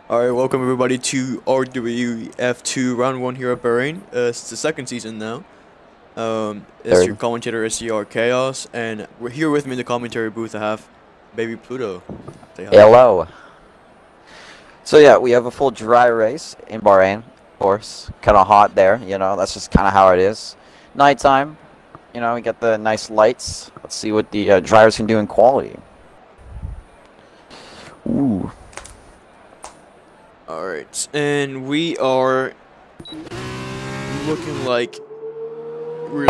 Alright, welcome everybody to Rwe F2 Round 1 here at Bahrain. It's the second season now. It's your commentator SCR Chaos, and we're here with me in the commentary booth. I have Baby Pluto. Say hi. Hello. So yeah, we have a full dry race in Bahrain, of course. Kind of hot there, you know, that's just kind of how it is. Nighttime, you know, we got the nice lights. Let's see what the drivers can do in quality. Ooh. Alright, and we are looking like...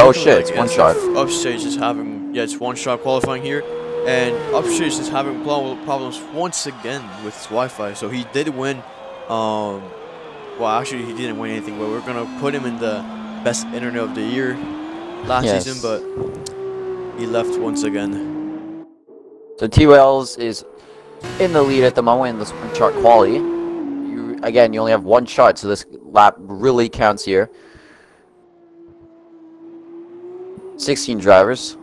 Oh shit, it's one shot. Upstage is having... Yeah, it's one shot qualifying here. And Upstage is having problems once again with his Wi-Fi. So he did win... well, actually he didn't win anything, but we're going to put him in the best internet of the year last season, but he left once again. So T-Wells is in the lead at the moment in this chart quality. Again, you only have one shot, so this lap really counts here. 16 drivers.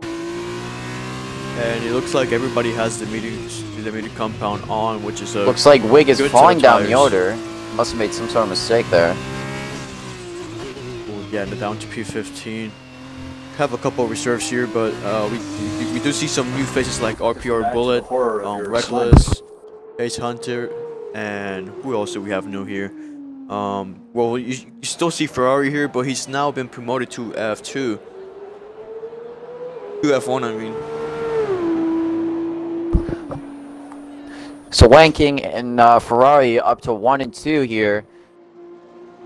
And it looks like everybody has the meter compound on, which is a... Looks like Wig is falling down the order. Must have made some sort of mistake there. We'll get down to P15. Have a couple of reserves here, but we do see some new faces like RPR Bullet, Reckless, Ace Hunter, and who else do we have new here? Well, you still see Ferrari here, but he's now been promoted to F2. To F1, I mean. So Wanking and Ferrari up to 1 and 2 here.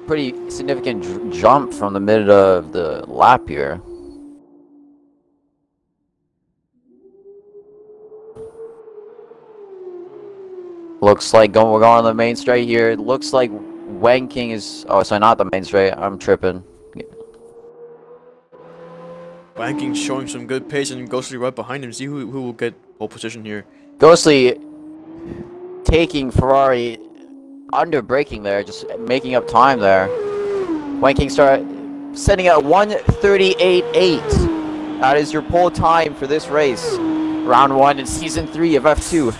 Pretty significant jump from the mid of the lap here. Looks like we're going on the main straight here. It looks like Wanking is... Oh, sorry, not the main straight. I'm tripping. Wanking showing some good pace, and Ghostly right behind him. See who will get pole position here. Ghostly taking Ferrari under braking there, just making up time there. Wanking start setting at 1:38.8. That is your pole time for this race. Round 1 in Season 3 of F2.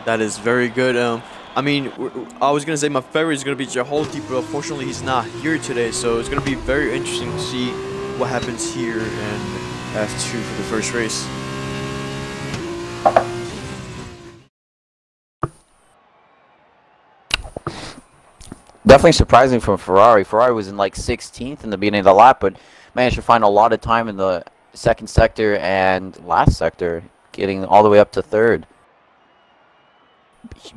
That is very good. I mean, I was gonna say my favorite is gonna be Jaholti, but unfortunately he's not here today. So it's gonna be very interesting to see what happens here in F2 for the first race. Definitely surprising from Ferrari. Ferrari was in like 16th in the beginning of the lap, but managed to find a lot of time in the second sector and last sector, getting all the way up to 3rd.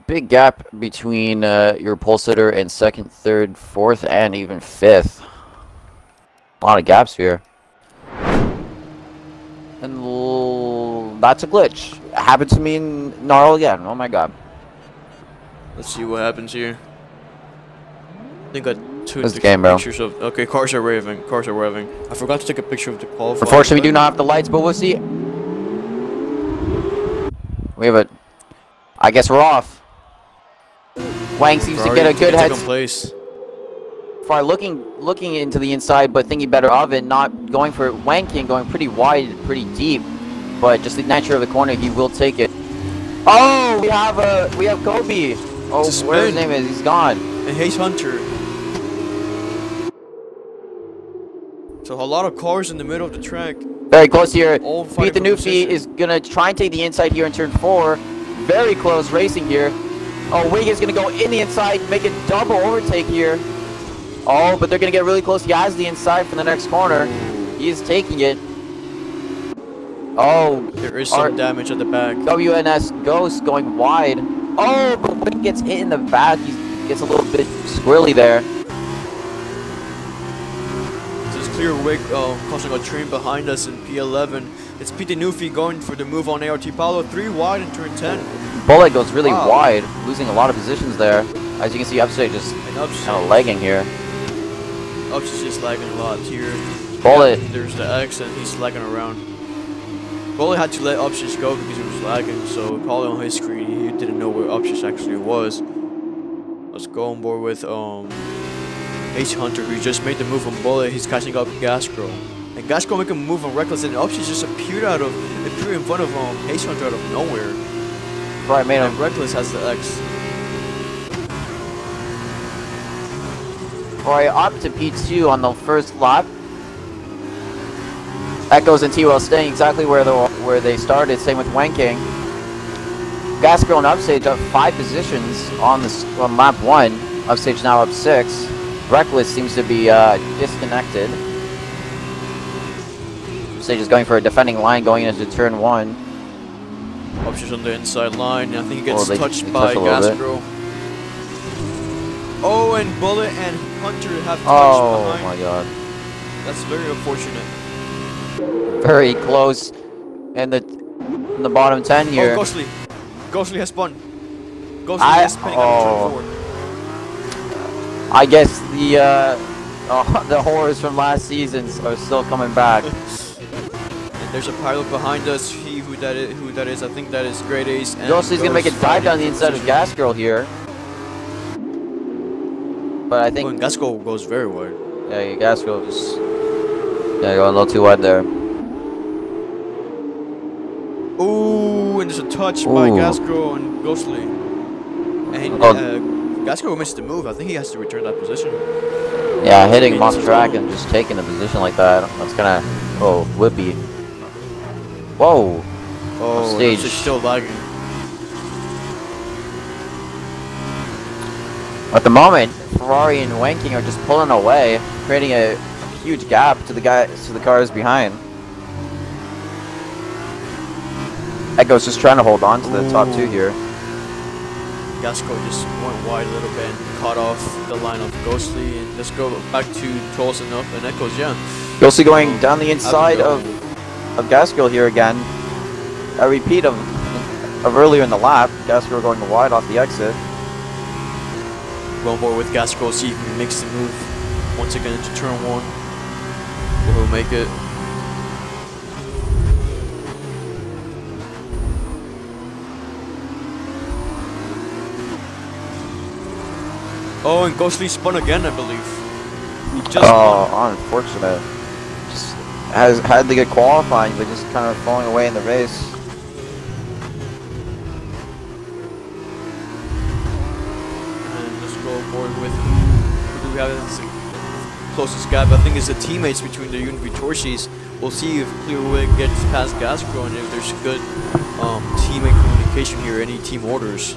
Big gap between your pole sitter and 2nd, 3rd, 4th, and even 5th. A lot of gaps here. And that's a glitch. It happened to me in Gnarl again. Oh my god. Let's see what happens here. I think I took pictures of... Okay, cars are raving. Cars are revving. I forgot to take a picture of the qualifying. Unfortunately, we do not have the lights, but we'll see. We have a... I guess we're off. Wang seems to get a good head place. Far looking into the inside, but thinking better of it, not going for it. Wanking going pretty wide, pretty deep, but just the nature of the corner, he will take it. Oh, we have Kobe. Oh, where his name is? He's gone. And Ace Hunter. So a lot of cars in the middle of the track. Very close here. Pete the Newfie is gonna try and take the inside here in turn 4. Very close racing here. Oh, Wig is going to go in the inside, make a double overtake here. Oh, but they're going to get really close. He has the inside for the next corner. He is taking it. Oh, there is some damage at the back. WNS Ghost going wide. Oh, but Wig gets hit in the back. He gets a little bit squirrely there. This is clear Wig causing a train behind us in P11. It's Pete Newfie going for the move on ART Paulo. 3 wide in turn 10. Bullet goes really wide, losing a lot of positions there. As you can see, Upstage just kind of lagging here. Upstage is lagging a lot here. Bullet. Yeah, there's the X, and he's lagging around. Bullet had to let Upstage go because he was lagging, so probably on his screen he didn't know where Upstage actually was. Let's go on board with Ace Hunter, who just made the move on Bullet. He's catching up Gascro. And Gascro making a move on Reckless, and Upstage just appeared in front of Ace Hunter out of nowhere. Ferrari made him. And Reckless has the X. Ferrari up to P2 on the first lap. Echoes and T-Well staying exactly where they started. Same with Wenking. Gasgirl and Upstage up 5 positions on lap 1. Upstage now up 6. Reckless seems to be disconnected. Upstage is going for a defending line going into turn 1. Upstage on the inside line. I think he gets touched touch by Gasgirl. Oh, and Bullet and Hunter have touched behind. Oh my god. That's very unfortunate. Very close in the bottom 10 here. Oh, Ghostly. Ghostly has spun. Ghostly is spinning on turn 4. I guess the horrors from last season are still coming back. And there's a pilot behind us. Who that is? I think that is Great Ace. Ghostly's gonna make a dive down the inside of Gasgirl here. But I think Gasgirl goes very wide. Yeah, Gasgirl just going a little too wide there. Ooh, and there's a touch by Gasgirl and Ghostly. And Gasgirl missed the move. I think he has to return that position. Yeah, hitting him off track and just taking a position like that. That's kind of whippy. Whoa. Oh, stage still lagging. At the moment, Ferrari and Wenking are just pulling away, creating a huge gap to the cars behind. Echo's just trying to hold on to the top 2 here. Gasgirl just went wide a little bit and caught off the line of Ghostly. And let's go back to Trolls and Echoes, yeah. Ghostly going down the inside of Gasgirl here again. A repeat of earlier in the lap. Gasgirl going wide off the exit. Going forward with Gasgirl, see if he makes the move once again into turn 1. Will he make it? Oh, and Ghostly spun again, I believe. He just unfortunate. Just had the good qualifying, but just kind of falling away in the race. With who do we have as the closest gap? I think it's the teammates between the Unity Torchies. We'll see if Clearwig gets past Gasgirl and if there's good teammate communication here, any team orders.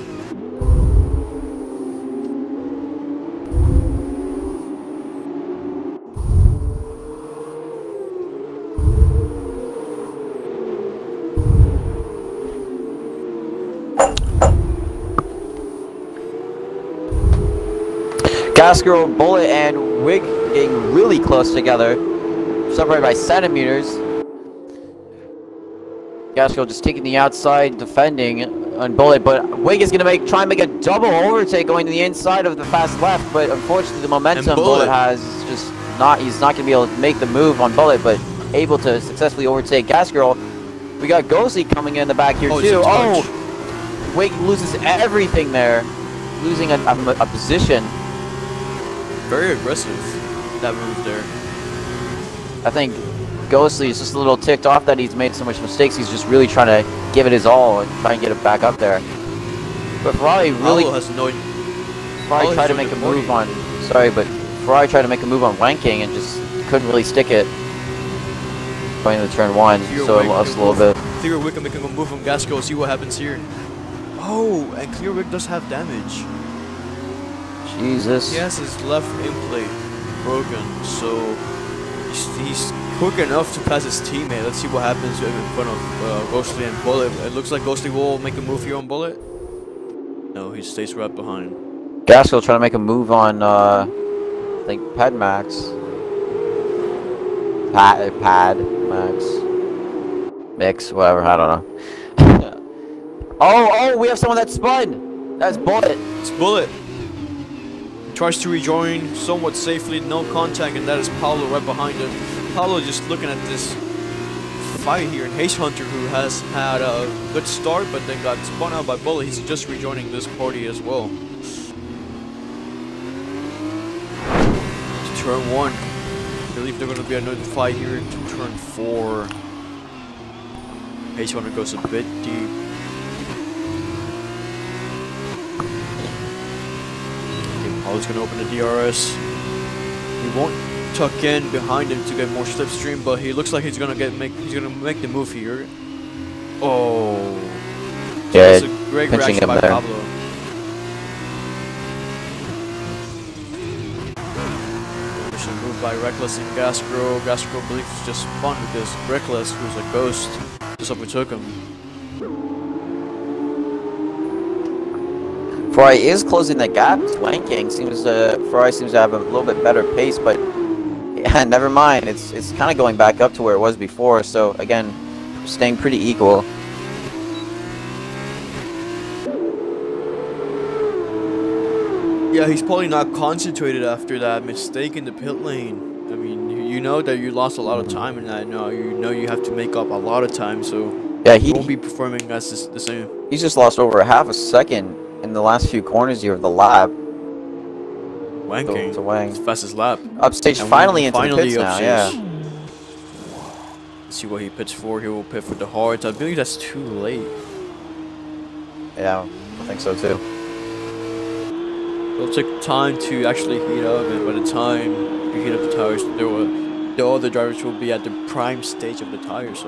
Gasgirl, Bullet, and Wig getting really close together, separated by centimeters. Gasgirl just taking the outside, defending on Bullet, but Wig is going to try and make a double overtake going to the inside of the fast left, but unfortunately the momentum Bullet has just he's not going to be able to make the move on Bullet, but able to successfully overtake Gasgirl. We got Ghostly coming in the back here too. Oh, Wig loses everything there, losing a position. Very aggressive, that move there. I think Ghostly is just a little ticked off that he's made so much mistakes. He's just really trying to give it his all and try and get it back up there. But Ferrari really tried to make a move on. Ferrari tried to make a move on Wenking and just couldn't really stick it. Going into turn 1, so it lost a little bit. Clearwig can make a move on Gasgirl. See what happens here. Oh, and Clearwig does have damage. Jesus. He has his left inplate broken, so he's quick enough to pass his teammate. Let's see what happens in front of Ghostly and Bullet. It looks like Ghostly will make a move here on Bullet. No, he stays right behind. Gasgirl trying to make a move on, I think, Pad Max. Pad Max. Mix, whatever, I don't know. Oh, we have someone that spun! That's Bullet. It's Bullet. Tries to rejoin somewhat safely, no contact, and that is Paulo right behind him. Paulo just looking at this fight here, and Haze Hunter, who has had a good start, but then got spun out by Bullet. He's just rejoining this party as well. It's turn 1. I believe they're going to be another fight here to turn 4. Haze Hunter goes a bit deep. is going to open the DRS. He won't tuck in behind him to get more slipstream, but he looks like he's going to make the move here. Oh, yeah, that's a great reaction by Pablo. Move by Reckless and Gascro. Gascro, I believe, just spun because Reckless, who's a ghost, just overtook him. Ferrari is closing the gap. Wanking Ferrari seems to have a little bit better pace, but yeah, never mind. It's kind of going back up to where it was before. So again, staying pretty equal. Yeah, he's probably not concentrated after that mistake in the pit lane. I mean, you know that you lost a lot of time in that. No, you know you have to make up a lot of time, so yeah, he won't be performing as the same. He's just lost over a half a second in the last few corners here of the lap. Wanking, to Wang. His fastest lap. Upstage and finally into the pits now, yeah. Let's see what he pits for. He will pit for the hards. I believe that's too late. Yeah, I think so too. It'll take time to actually heat up, and by the time you heat up the tires, the other drivers will be at the prime stage of the tire. So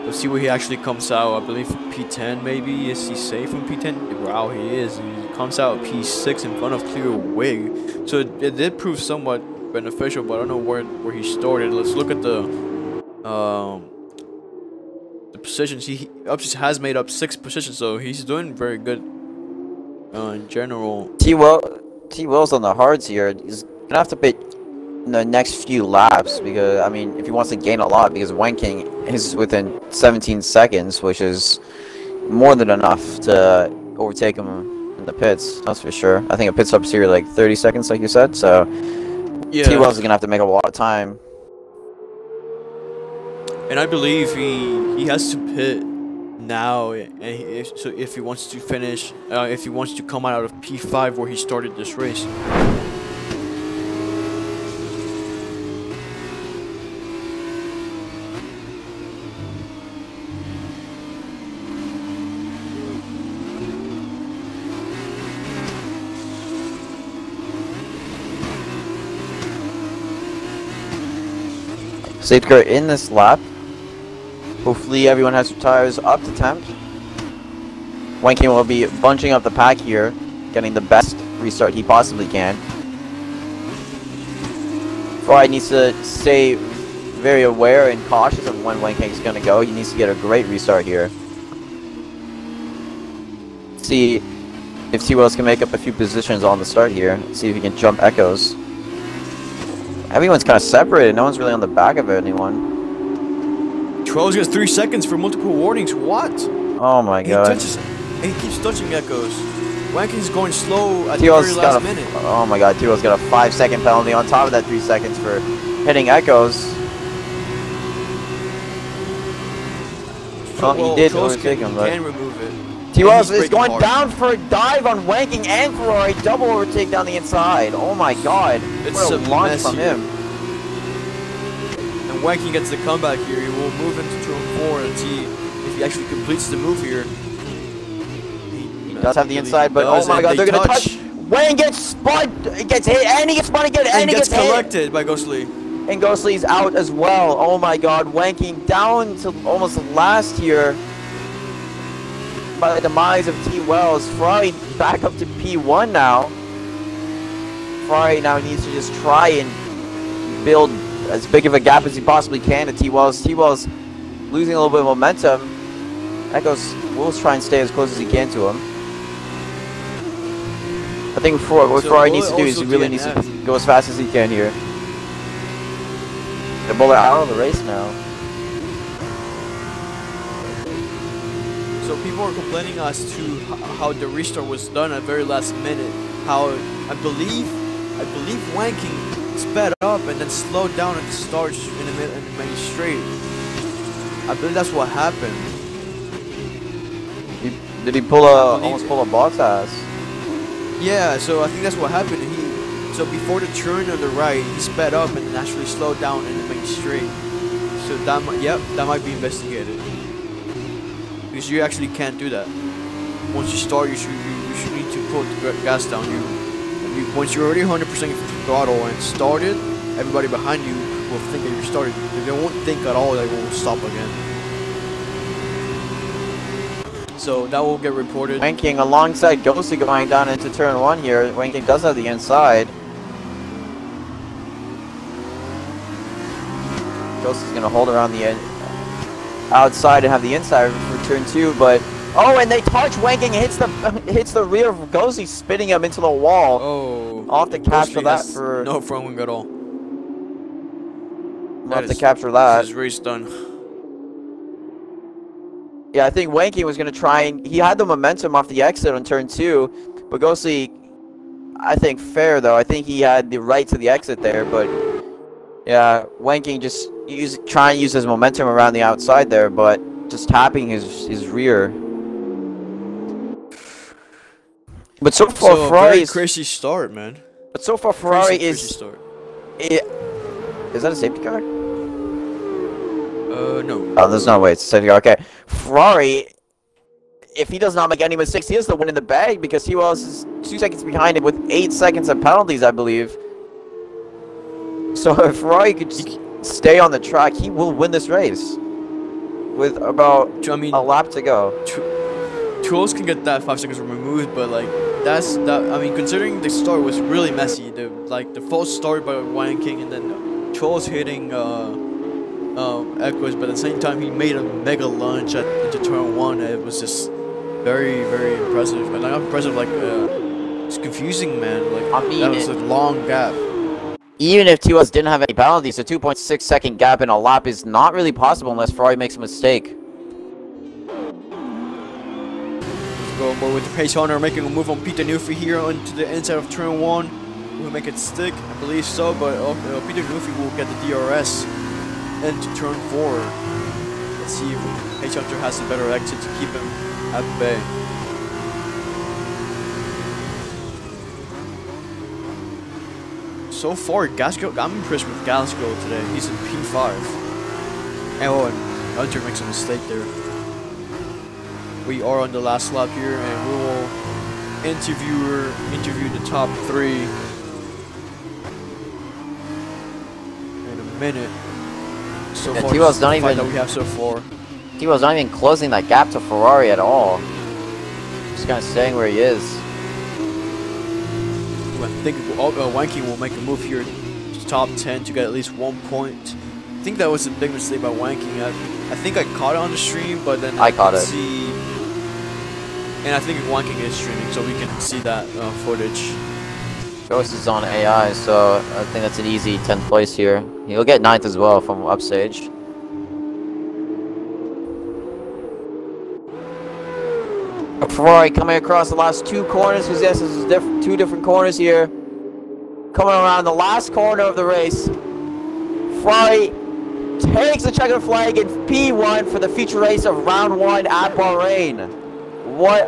let's see where he actually comes out. I believe P10 maybe. Is he safe in P10? Wow, he is. He comes out P6 in front of Clear Wig. So it did prove somewhat beneficial, but I don't know where he started. Let's look at the positions. He has made up 6 positions, so he's doing very good. In general, T-Will's on the hards here. He's gonna have to pit in the next few laps because I mean, if he wants to gain a lot, because Wanking is within 17 seconds, which is more than enough to overtake him in the pits. That's for sure. I think a pit stop's here like 30 seconds, like you said. So yeah, T-Will's gonna have to make up a lot of time. And I believe he has to pit now, and if he wants to finish, if he wants to come out of P5 where he started this race. Safety car in this lap. Hopefully everyone has their tires up to temp. Wanking will be bunching up the pack here, getting the best restart he possibly can. Ferrari needs to stay very aware and cautious of when Wanking is going to go. He needs to get a great restart here. See if T-Wells can make up a few positions on the start here. See if he can jump Echoes. Everyone's kind of separated. No one's really on the back of anyone. 12 gets 3 seconds for multiple warnings. What? Oh my god. He keeps touching Echoes. Wanking's going slow at the very last minute. Oh my god, T-Will's got a 5-second penalty on top of that 3 seconds for hitting Echoes. Well, he did overtake him, but can remove it. T-Wells is going down for a dive on Wanking and Ferrari. Double overtake down the inside. Oh my god. It's a launch from him. And Wanking gets the comeback here. He will move into turn 4 and see if he actually completes the move here. He does have the inside, but oh my god, they're gonna touch. Wang gets spun, gets hit, and he gets spun again, and he gets collected by Ghostly. And Ghostly's out as well. Oh my god, Wanking down to almost last here by the demise of T-Wells. Ferrari back up to P1 now. Ferrari now needs to just try and build as big of a gap as he possibly can to T-Wells. T-Wells losing a little bit of momentum. Echoes will try and stay as close as he can to him. I think what Ferrari needs to do is he really needs to go as fast as he can here. The bullet out of the race now. So people are complaining as to how the restart was done at the very last minute. How I believe Wanking sped up and then slowed down at the start in the main straight. I believe that's what happened. Did he pull almost pull a Bottas? Yeah, so I think that's what happened. So before the turn on the right, he sped up and then actually slowed down in the main straight. So that might be investigated. Because you actually can't do that. Once you start, you should need to put the gas down. You once you're already 100% throttle and started, everybody behind you will think that you're started. They won't think at all that you will stop again. So that will get reported. Wanking alongside Ghosty going down into turn 1 here. Wanking does have the inside. Ghosty's going to hold around the outside and have the inside for turn 2, but oh, and they touch Wanking, hits the rear of Ghosty, spinning him into the wall. Oh, I'll have to capture that for no front wing at all. I'll have to capture that. This race done. Yeah, I think Wanking was going to try and he had the momentum off the exit on turn 2, but Ghosty, I think fair though. I think he had the right to the exit there, but yeah, Wanking just trying to use his momentum around the outside there, but just tapping his rear. But so far, Ferrari very crazy start, man. But so far, Ferrari crazy start. Is that a safety car? No. Oh, there's no way it's a safety car. Okay, Ferrari. If he does not make any mistakes, he is the win in the bag because he was 2 seconds behind him with 8 seconds of penalties, I believe. So if Ferrari could stay on the track, he will win this race with about a lap to go. Trolls can get that 5 seconds removed, but like that's that. I mean, considering the start was really messy, the false start by Wanking and then Trolls hitting Echoes, but at the same time he made a mega lunge into turn 1. It was just very impressive, and not impressive, like it's confusing, man. Like I mean, that was a long gap. Even if T-Wells didn't have any penalties, a 2.6 second gap in a lap is not really possible unless Ferrari makes a mistake. Let's go, but with the pace hunter making a move on Peter Nuffy here onto the inside of turn 1. Will make it stick? I believe so, but Peter Nuffy will get the DRS into turn 4. Let's see if Pace Hunter has a better exit to keep him at bay. So far, Gaskell, I'm impressed with Gaskell today. He's in P5. And Hunter makes a mistake there. We are on the last lap here, and we will interview the top 3 in a minute. So far, T-Wells not even that we have so far. T-Wells not even closing that gap to Ferrari at all. Just kind of staying where he is. I think Wanking will make a move here to top 10 to get at least 1 point. I think that was a big mistake by Wanking. I think I caught it on the stream, but then I caught it. And I think Wanking is streaming, so we can see that footage. Ghost is on AI, so I think that's an easy 10th place here. He'll get 9th as well from upstage. Ferrari coming across the last 2 corners, because yes, this is 2 different corners here. Coming around the last corner of the race. Ferrari takes the checkered flag in P1 for the feature race of round 1 at Bahrain. What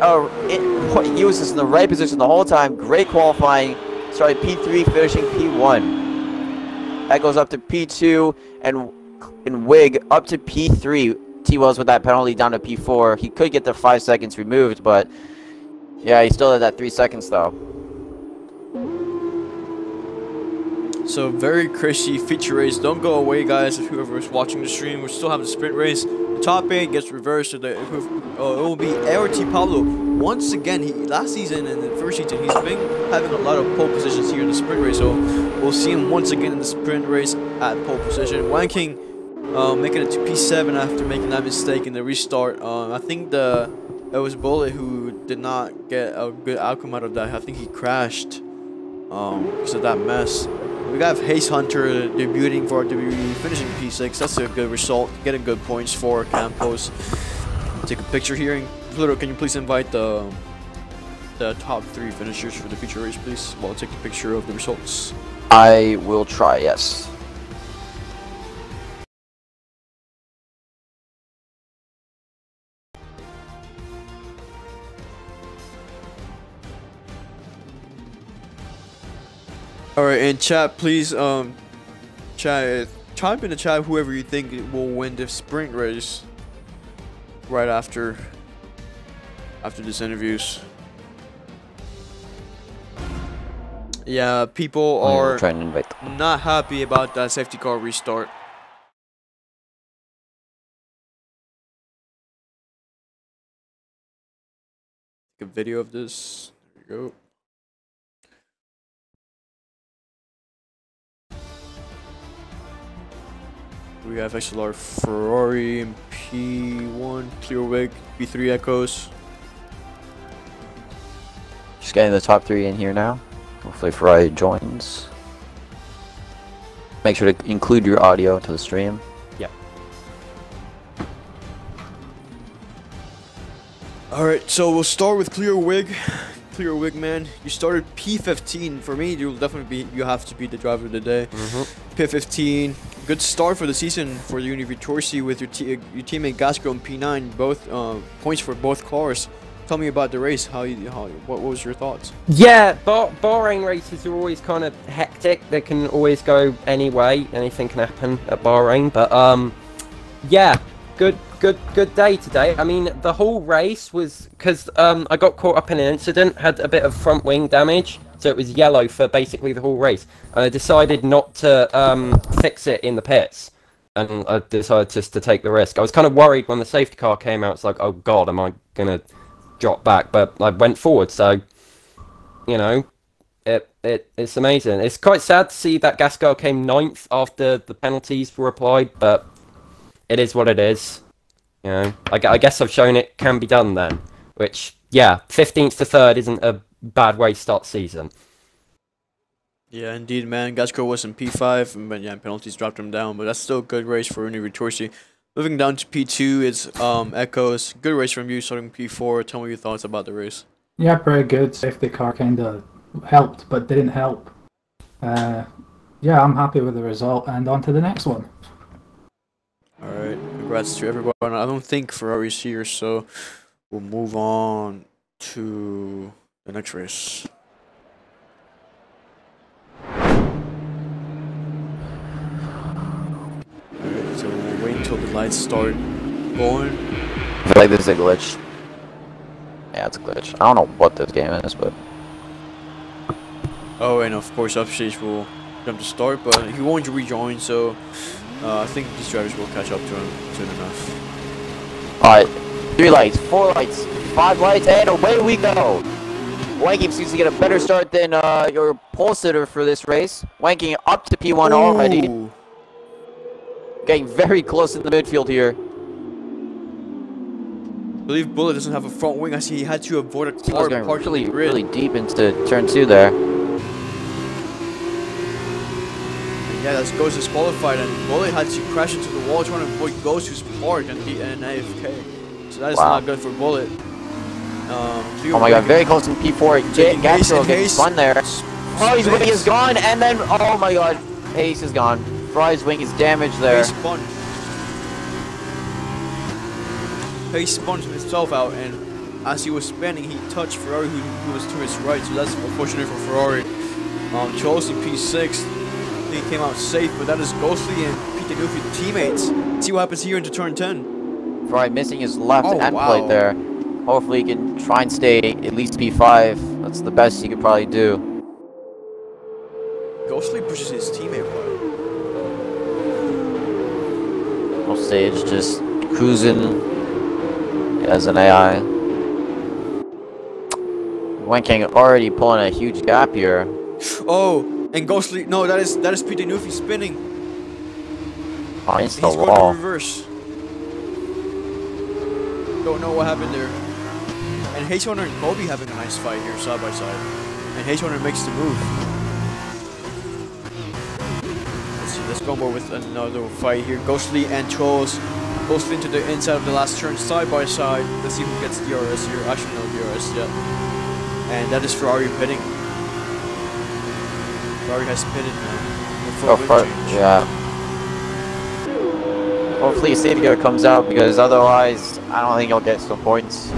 he was just in the right position the whole time. Great qualifying. Started P3, finishing P1. That goes up to P2, and Wig up to P3. T-Wells with that penalty down to P4. He could get the 5 seconds removed, but yeah, he still had that 3 seconds though. So very crazy feature race. Don't go away, guys. If whoever is watching the stream, we still have the sprint race. The top 8 gets reversed. So it will be ART Pablo once again. Last season and the first season, he's been having a lot of pole positions here in the sprint race. So we'll see him once again in the sprint race at pole position. Wanking making it to P7 after making that mistake in the restart. I think it was Bullet who did not get a good outcome out of that. I think he crashed because of that mess. We got Haze Hunter debuting for our WWE, finishing P6. That's a good result. Getting good points for Campos. Take a picture here. And Pluto, can you please invite the top 3 finishers for the feature race, please? While I take a picture of the results. I will try, yes. Alright, in chat, please, chat, type in the chat whoever you think will win the sprint race right after this interviews. Yeah, people are trying to invite them. not happy about that safety car restart. Take a video of this. There you go. We have XLR Ferrari and P1 Clearwig, P3 Echoes. Just getting the top 3 in here now. Hopefully Ferrari joins. Make sure to include your audio to the stream. Yep. Alright, so we'll start with Clearwig. Clearwig, man. You started P15. For me, you'll definitely be, you have to be the driver of the day. P15. Good start for the season for the Univitorsi with your teammate Gasco and P9. Both points for both cars. Tell me about the race. What was your thoughts? Yeah, Bahrain races are always kind of hectic. They can always go any way. Anything can happen at Bahrain. But yeah, good day today. I mean, the whole race was because I got caught up in an incident, had a bit of front wing damage, so it was yellow for basically the whole race. I decided not to fix it in the pits, and I decided just to take the risk. I was kind of worried when the safety car came out. It's like, oh god, am I gonna drop back? But I went forward, so you know, it's amazing. It's quite sad to see that Gasco came 9th after the penalties were applied, but it is what it is. You know, I guess I've shown it can be done then. Which, yeah, 15th to 3rd isn't a bad way to start the season. Yeah, indeed, man. Gasco was in P5, but yeah, penalties dropped him down. But that's still a good race for Univitorsi. Moving down to P2, it's Echoes. Good race from you, starting P4. Tell me your thoughts about the race. Yeah, pretty good. Safety car kind of helped, but didn't help. Yeah, I'm happy with the result, and on to the next one. Alright, congrats to everyone. I don't think Ferrari's here, so we'll move on to the next race. Alright, so we'll wait until the lights start going. I feel like this is a glitch. Yeah, it's a glitch. I don't know what this game is, but... Oh, and of course, Upstage will jump to start, but he won't rejoin, so I think these drivers will catch up to him soon enough. Alright, 3 lights, 4 lights, 5 lights, and away we go! Wanking seems to get a better start than your pole sitter for this race. Wanking up to P1 already. Getting very close in the midfield here. I believe Bullet doesn't have a front wing. I see he had to avoid a car parked really deep into turn 2 there. Yeah, that's Ghost disqualified, and Bullet had to crash into the wall trying to avoid Ghost, who's parked and AFK. So that is not good for Bullet. Oh my god, very close to P4. Gastro getting spun there. Ferrari's wing is gone, and then, oh my god, Ace is gone. Ferrari's wing is damaged there. He spun himself out, and as he was spinning, he touched Ferrari, who was to his right, so that's unfortunate for Ferrari. Chelsea P6, he came out safe, but that is Ghostly and Peter Nuffy teammates. Let's see what happens here into turn 10. Ferrari missing his left end plate there. Hopefully he can try and stay at least P5. That's the best he could probably do. Ghostly pushes his teammate away. Whole stage just cruising as an AI. Wanking already pulling a huge gap here. Oh, and Ghostly, no, that is Peter Nuffy spinning. Oh, it's the he's wall. going to reverse. Don't know what happened there. And H1 and Kobe having a nice fight here, side by side. And H1 makes the move. Let's see, let's go more with another fight here. Ghostly and Trolls. Ghostly into the inside of the last turn, side by side. Let's see who gets DRS here. Actually, no DRS yet. And that is Ferrari pitting. Ferrari has pitted now. Yeah. Hopefully Savior comes out, because otherwise I don't think he'll get some points.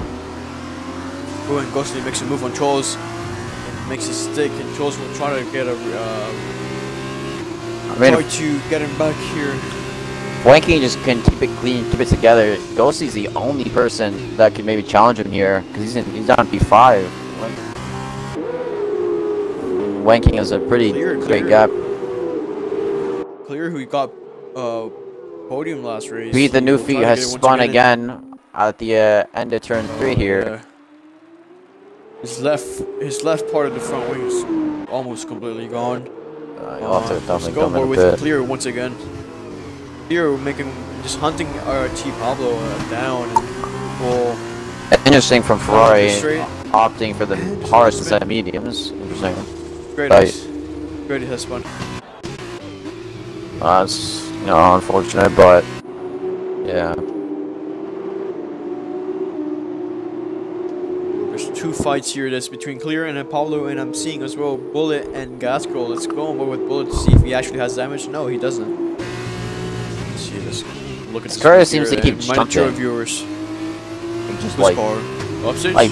Oh, and Ghostly makes a move on Trolls. And makes a stick, and Trolls will try to get a try to get him back here. Wanking just can keep it clean, keep it together. Ghostly's the only person that can maybe challenge him here, because he's down P5. Wanking is a pretty great gap. Clear, who got podium last race. Beat the new feet has spun again at the end of turn 3 here. Yeah. His left part of the front wing is almost completely gone. You'll have to definitely come in a with bit. Clear once again. Clear just hunting T Pablo down and well. Interesting from Ferrari opting for the harsh instead of mediums. Interesting. Great nice. Great head spun. It's unfortunate, but yeah. There's 2 fights here that's between Clear and Pablo, and I'm seeing as well Bullet and Gasco. Let's go on with Bullet to see if he actually has damage. No, he doesn't. Let's see this. Look at this. Scar seems to keep jumping. Viewers. Just like,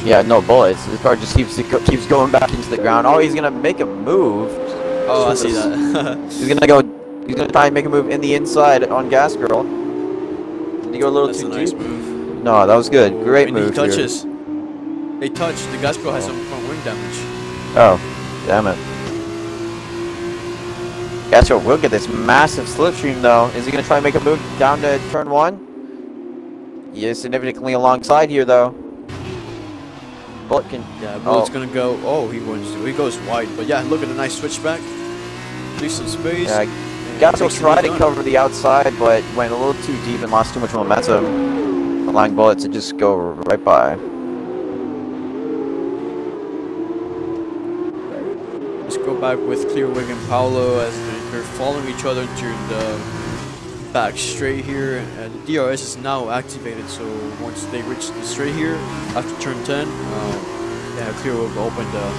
yeah, no bullets. This car just keeps going back into the ground. Oh, he's gonna make a move. Oh, I see that. He's gonna try and make a move in the inside on Gas Girl. Did he go a little too deep? Nice move. No, that was good. Great move. He touches. They touch. The Gas Girl has some front wing damage. Oh, damn it. Gas Girl will get this massive slipstream though. Is he gonna try and make a move down to turn 1? He is significantly alongside here though. Bullet can. Yeah, Bullet's gonna go. Oh, he goes wide. But yeah, look at the nice switchback. Leave some space. Yeah, Gatto tried to cover the outside, but went a little too deep and lost too much momentum, allowing Bullet to just go right by. Let's go back with Clearwig and Paolo as they're following each other into the back straight here, and the DRS is now activated, so once they reach the straight here after turn 10, yeah, Clear will open the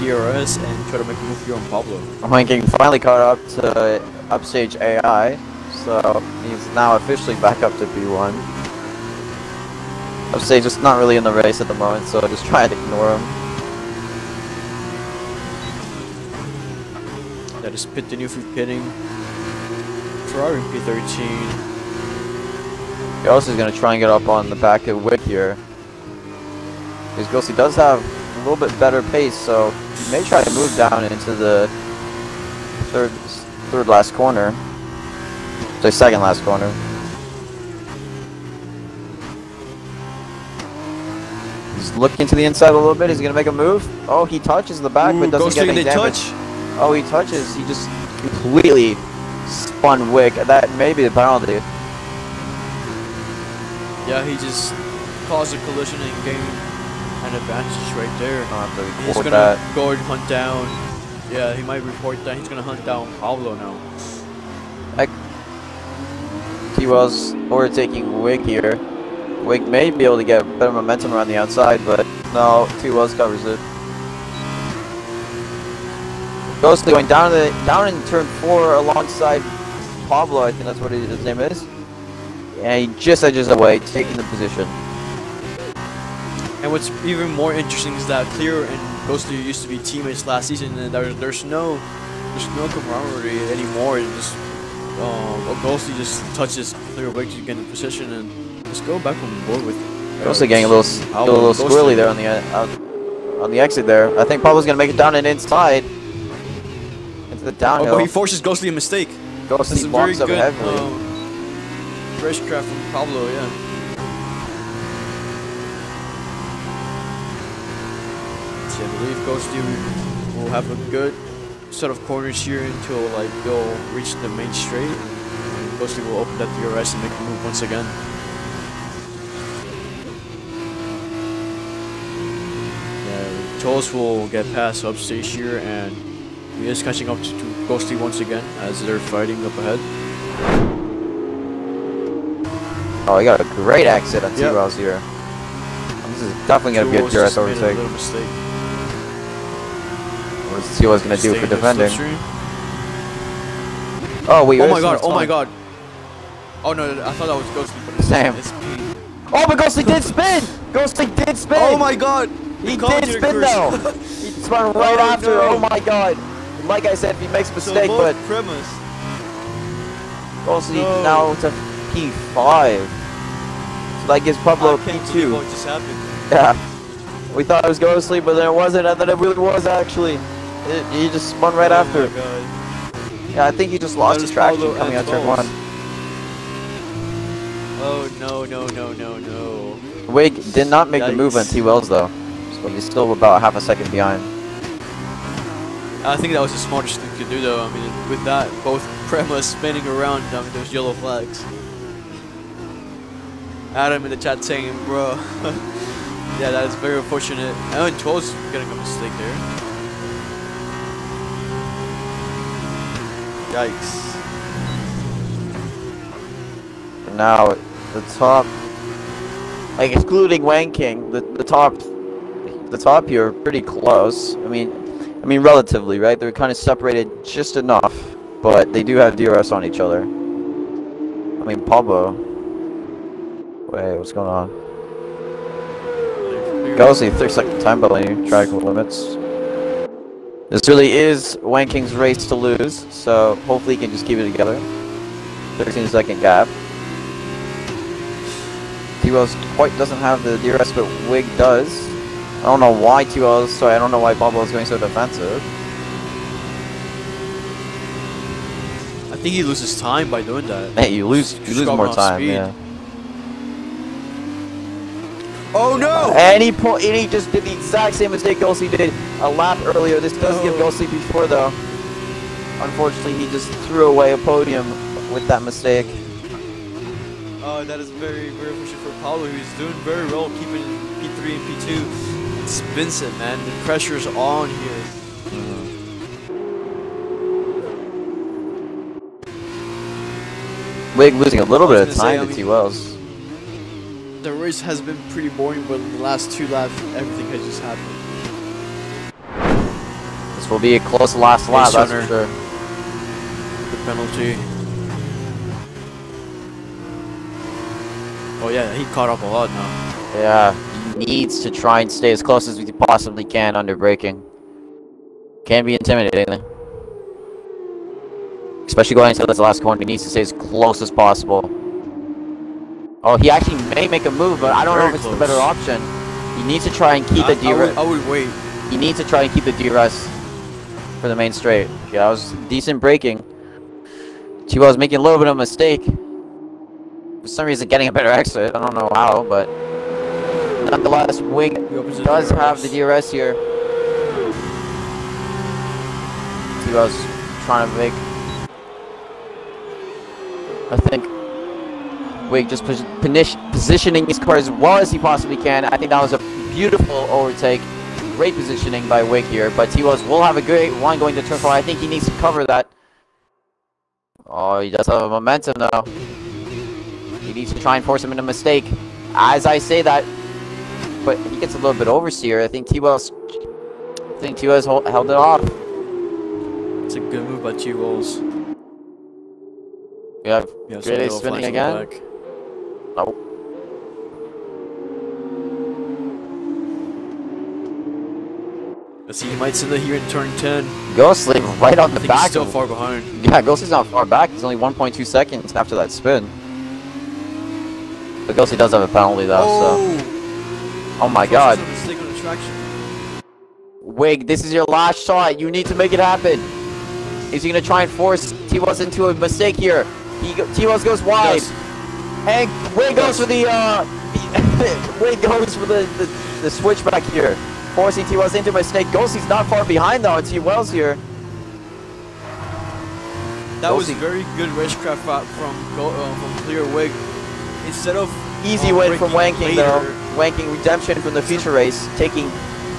DRS and try to make a move here on Pablo. Wanking finally caught up to Upstage AI, so he's now officially back up to P1. Upstage is not really in the race at the moment, so just try to ignore him. That is Pit the new for pitting. Ferrari P13. He also is going to try and get up on the back of Wick here. Because Ghosty does have a little bit better pace, so he may try to move down into the third last corner. So second last corner. He's looking to the inside a little bit. He's going to make a move. Oh, he touches the back, but doesn't get any damage. Oh, he touches. He just completely spun Wick. That may be the penalty. Yeah, he just caused a collision and gained an advantage right there. He's gonna go and hunt down. Yeah, he might report that. He's gonna hunt down Pablo now. T-Well's overtaking Wick here. Wick may be able to get better momentum around the outside, but no, T-Wells covers it. Ghostly going down in turn 4 alongside Pablo, I think that's what his name is. And he just edges away, taking the position. And what's even more interesting is that Clear and Ghostly used to be teammates last season, and there's no camaraderie anymore. Just Ghostly just touches Clear Wick to get in position, and just go back on board with. Ghostly getting a little squirrely there on the exit there. I think Pablo's gonna make it down and inside. The downhill. Oh, but he forces Ghostly a mistake. Ghostly blocks up heavily. Racecraft from Pablo, yeah. So I believe Ghostly will have a good set of corners here until like they'll reach the main straight. And Ghostly will open that DRS and make the move once again. Yeah, Toles will get past Upstage here, and he is catching up to Ghostly once again as they're fighting up ahead. Oh, he got a great exit on T-Wells here. This is definitely going to be a DRS overtake. What is T-Wells going to do for defending? Oh, wait. Oh my god, oh my god. Oh no, I thought that was Ghostly, but it's P. Oh, but Ghostly did spin! Ghostly did spin! Oh my god! He did spin though! He spun right after, oh my god! Like I said, if he makes a mistake, but Ghostly now to P5. So that gives Pablo P2. What just happened? Yeah. We thought it was Ghostly, but then it wasn't, and then it really was actually. He just spun right after. My God. Yeah, I think he just lost his traction coming out turn 1. Oh no. Wig did not make the Yikes. move on T-Wells though, so he's still about half a second behind. I think that was the smartest thing to do though. I mean, with that, both Prema spinning around, I mean, those yellow flags. Adam in the chat saying, bro. Yeah, that is very unfortunate. And 12's getting a mistake there. Yikes. Now, the top, like excluding Wang King, the top here are pretty close. I mean, relatively, right? They're kind of separated just enough, but they do have DRS on each other. I mean, Pablo. Wait, what's going on? Ghosty, 30-second time penalty, track limits. This really is Wang King's race to lose, so hopefully he can just keep it together. 13-second gap. T-Wells quite doesn't have the DRS, but Wig does. I don't know why T-Wells, sorry, I don't know why Pablo is going so defensive. I think he loses time by doing that. Hey, you lose more time, speed. yeah. Oh no! And he just did the exact same mistake Ghosty did a lap earlier. This does give Ghosty before though. Unfortunately, he just threw away a podium with that mistake. Oh, that is very, very unfortunate for Paulo, who's doing very well keeping P3 and P2. It's Vincent, man. The pressure's on here. Wig losing a little bit of time to T-Wells. The race has been pretty boring, but in the last 2 laps, everything has just happened. This will be a close last lap, that's for sure. The penalty. Oh yeah, he caught up a lot now. Yeah, he needs to try and stay as close as we possibly can under braking. Can be intimidating. Especially going into this last corner, he needs to stay as close as possible. Oh, he actually may make a move, but I don't know if it's the better option. He needs to try and keep the DRS. I would wait. He needs to try and keep the DRS for the main straight. Yeah, that was decent braking. T-Wells was making a little bit of a mistake. For some reason, getting a better exit. I don't know how, but nonetheless, Wing does have the DRS here. T-Wells trying to make. I think Wig just positioning his car as well as he possibly can. I think that was a beautiful overtake. Great positioning by Wig here, but T-Wells will have a great one going to turn 4. I think he needs to cover that. Oh, he does have a momentum though. He needs to try and force him into a mistake. As I say that, but he gets a little bit oversteer. I think T-Wells held it off. It's a good move by T-Wells. We have Great Ace spinning again. Oh. Let's see, he might send it here in turn 10. Ghostly right on the back. He's still far behind. Yeah, Ghostly's not far back. He's only 1.2 seconds after that spin. But Ghostly does have a penalty though, so. Oh my god. Wig, this is your last shot. You need to make it happen. Is he going to try and force T-Wells into a mistake here? T-Wells goes wide. And Wig goes for the Wig goes for the switchback here. Forcing T-Wells into a mistake. Ghostly's not far behind though. T-Wells here. That was very good racecraft from Clear Wig. Instead of easy win from Wanking though. Wanking redemption from the feature race, taking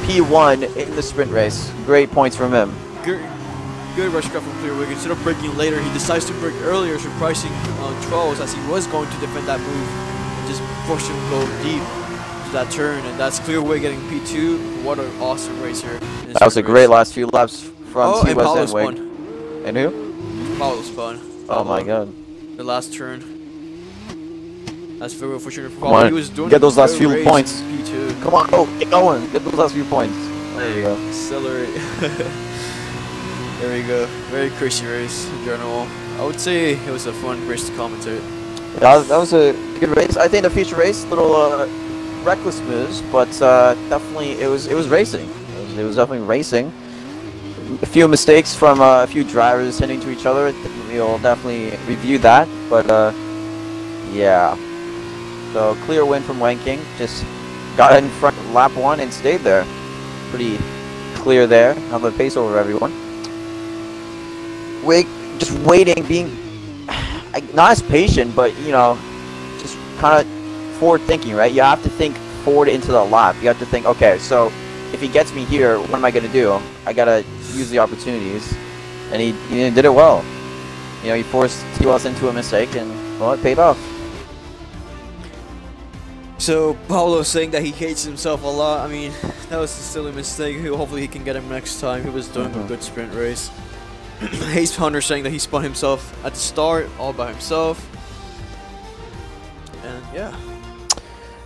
P1 in the sprint race. Great points from him. Good racecraft from Clear Wig. Instead of braking later, he decides to brake earlier, surprising 12s as he was going to defend that move and just push him go deep to that turn. And that's Clear Wig getting P2. What an awesome race here. That was a great last few laps from T-Wells and Wig. And who? Paulo spun. Oh my god. The last turn. That's very unfortunate for Paulo. He was doing get those last few points. P2. Come on, oh, get going. Get those last few points. There you go. Accelerate. There we go. Very crazy race in general. I would say it was a fun race to commentate. Yeah, that was a good race. I think the feature race, little reckless moves, but definitely it was racing. It was definitely racing. a few mistakes from a few drivers hitting to each other. We'll definitely review that, but yeah. So clear win from Wanking. Just got in front lap 1 and stayed there. Pretty clear there. Have the pace over everyone. Wait, just waiting, being not as patient, but you know, just kind of forward thinking, right? You have to think forward into the lap. You have to think, okay, so if he gets me here, what am I gonna do? I gotta use the opportunities, and he did it well. You know, he forced T-Wells into a mistake, and well, it paid off. So Paulo's saying that he hates himself a lot. I mean, that was a silly mistake. Hopefully he can get him next time. He was doing a good sprint race. Haze Hunter saying that he spun himself at the start, all by himself. And yeah.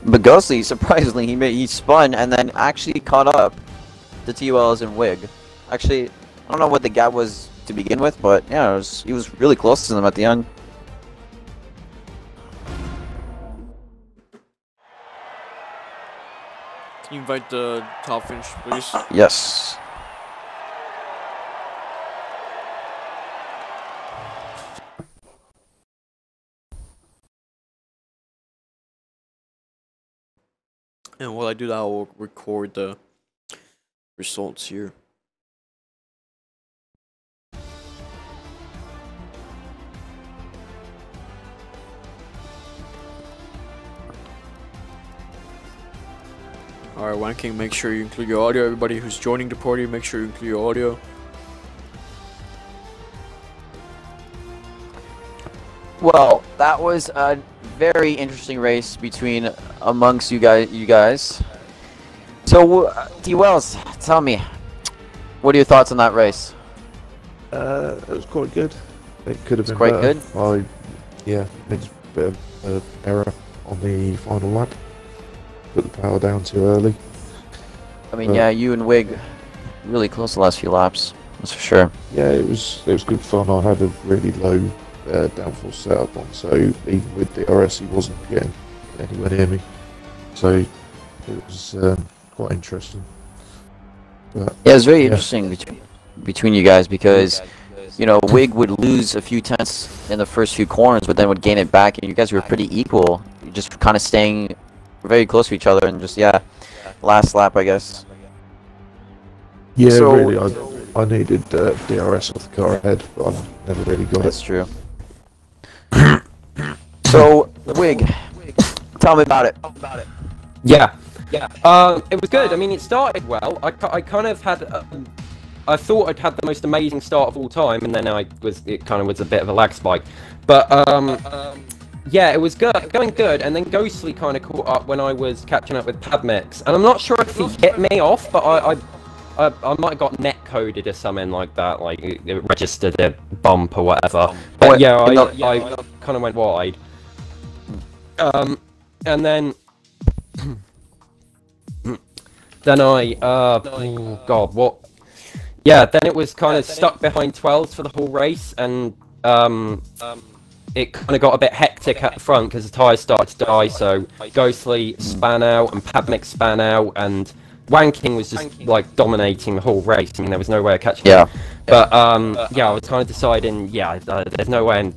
But Ghostly, surprisingly, he spun and then actually caught up to T-Wells and Wig. Actually, I don't know what the gap was to begin with, but yeah, he was really close to them at the end. Can you invite the top finish, please? Yes. And while I do that, I'll record the results here. Alright, Wanking, make sure you include your audio. Everybody who's joining the party, make sure you include your audio. Well, that was a very interesting race between amongst you guys. So, T-Wells, tell me, what are your thoughts on that race? It was quite good. It could have been quite better. good. Yeah, made a bit of error on the final lap. Put the power down too early. I mean, yeah, you and Wig really close the last few laps. That's for sure. Yeah, it was good fun. I had a really low downforce setup on, so even with DRS, he wasn't getting anywhere near me. So it was quite interesting. But, yeah, it's very interesting between you guys because, you know, Wig would lose a few tenths in the first few corners, but then would gain it back, and you guys were pretty equal. You're just kind of staying very close to each other, and just, yeah, last lap, I guess. Yeah, so, really, I needed DRS off the car ahead, but I never really got that's it. True. So, Wig, tell me about it. Yeah. It was good. I mean, it started well. I kind of had, I thought I'd had the most amazing start of all time, and then it kind of was a bit of a lag spike. But yeah, it was good, going good, and then Ghostly kind of caught up when I was catching up with Padmix, and I'm not sure if he hit me off, but I might have got net coded or something like that, like it registered a bump or whatever. But yeah, I kind of went wide. And then oh god, what? Yeah, then it was kind of stuck behind 12s for the whole race, and it kind of got a bit hectic at the front because the tyres started to die, so Ghostly span out and Padmix span out, and Wanking was just like dominating the whole race. I mean, there was no way of catching him. But yeah, I was kind of deciding, yeah, there's no way I'm